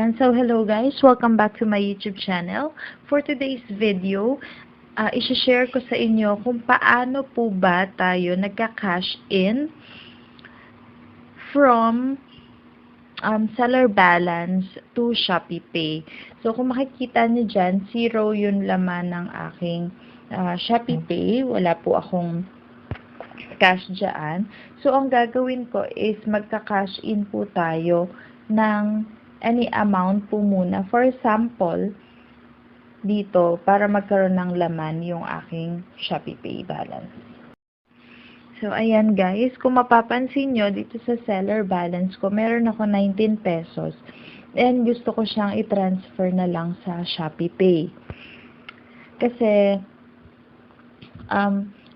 Ayan, so hello guys, welcome back to my YouTube channel. For today's video, isi-share ko sa inyo kung paano po ba tayo nagka-cash in from seller balance to Shopee Pay. So kung makikita niyo dyan, 0 yung laman ng aking Shopee Pay. Wala po akong cash dyan. So ang gagawin ko is magka-cash in po tayo ng any amount po muna. For example, dito, para magkaroon ng laman yung aking Shopee Pay balance. So, ayan guys, kung mapapansin nyo, dito sa seller balance ko, meron ako 19 pesos. And gusto ko siyang i-transfer na lang sa Shopee Pay. Kasi,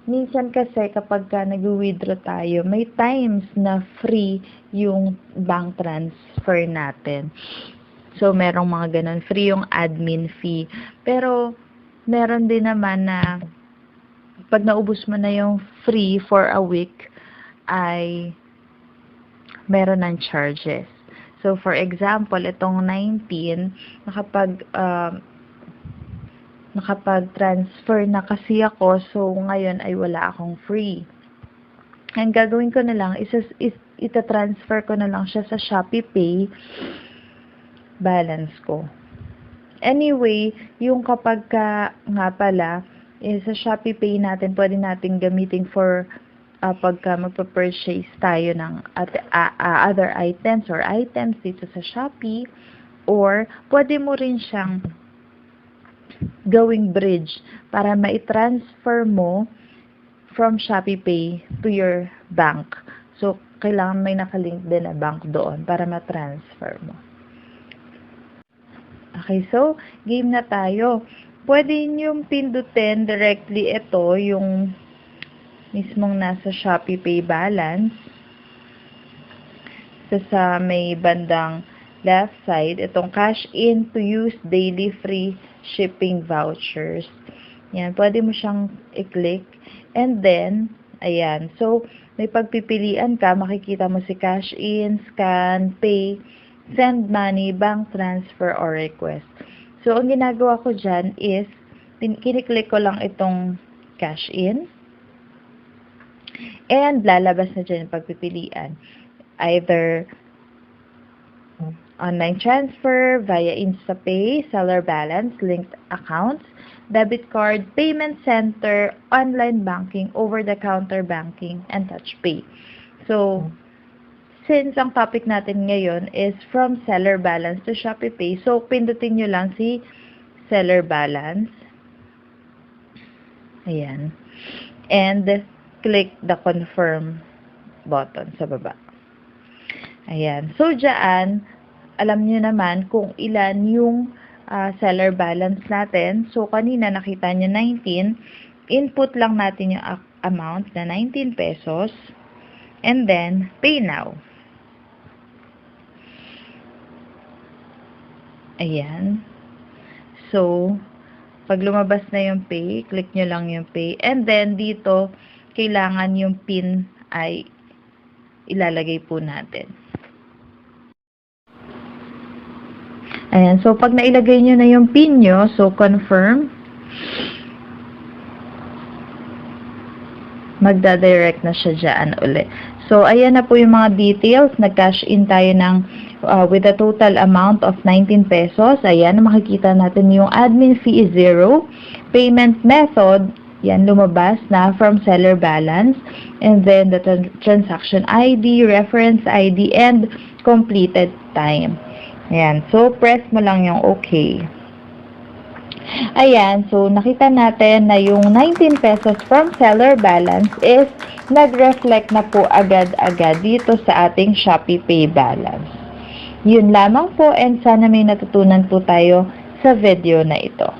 minsan kasi kapag nag-withdraw tayo, may times na free yung bank transfer natin. So, merong mga ganun. Free yung admin fee. Pero, meron din naman na pag naubos mo na yung free for a week, ay meron ng charges. So, for example, itong 19, nakapag-transfer na kasi ako, so ngayon ay wala akong free. Ang gagawin ko na lang, ita-transfer ko na lang siya sa Shopee Pay balance ko. Anyway, yung kapag nga pala, sa Shopee Pay natin, pwede natin gamitin for pagka magpa-purchase tayo ng other items or items dito sa Shopee, or pwede mo rin siyang gawing bridge para mai-transfer mo from Shopee Pay to your bank. So, kailangan may nakalink din na bank doon para ma-transfer mo. Okay, so, game na tayo. Pwede nyo pindutin directly ito, yung mismong nasa Shopee Pay balance. Sa may bandang left side, itong cash in to use daily free shipping vouchers. Yan, pwede mo siyang i-click. And then, ayan. So, may pagpipilian ka, makikita mo si cash in, scan, pay, send money, bank transfer, or request. So, ang ginagawa ko dyan is, kiniklik ko lang itong cash in. And, lalabas na dyan yung pagpipilian. Either online transfer, via InstaPay, seller balance, linked accounts, debit card, payment center, online banking, over-the-counter banking, and touch pay. So, since ang topic natin ngayon is from seller balance to Shopee Pay, so pindutin nyo lang si seller balance. Ayan. And click the confirm button sa baba. Ayan. So, dyan, alam nyo naman kung ilan yung seller balance natin. So, kanina nakita nyo 19. Input lang natin yung amount na 19 pesos. And then, pay now. Ayan. So, pag lumabas na yung pay, click nyo lang yung pay. And then, dito, kailangan yung PIN ay ilalagay po natin. Ayan. So, pag nailagay nyo na yung PIN nyo, so, confirm. Magdadirect na siya dyan ulit. So, ayan na po yung mga details. Nag-cash in tayo ng with a total amount of 19 pesos. Ayan, makikita natin yung admin fee is 0. Payment method, yan, lumabas na from seller balance. And then, the transaction ID, reference ID, and completed time. Ayan, so, press mo lang yung okay. Ayan, so, nakita natin na yung 19 pesos from seller balance is nag-reflect na po agad-agad dito sa ating Shopee Pay balance. Yun lamang po, and sana may natutunan po tayo sa video na ito.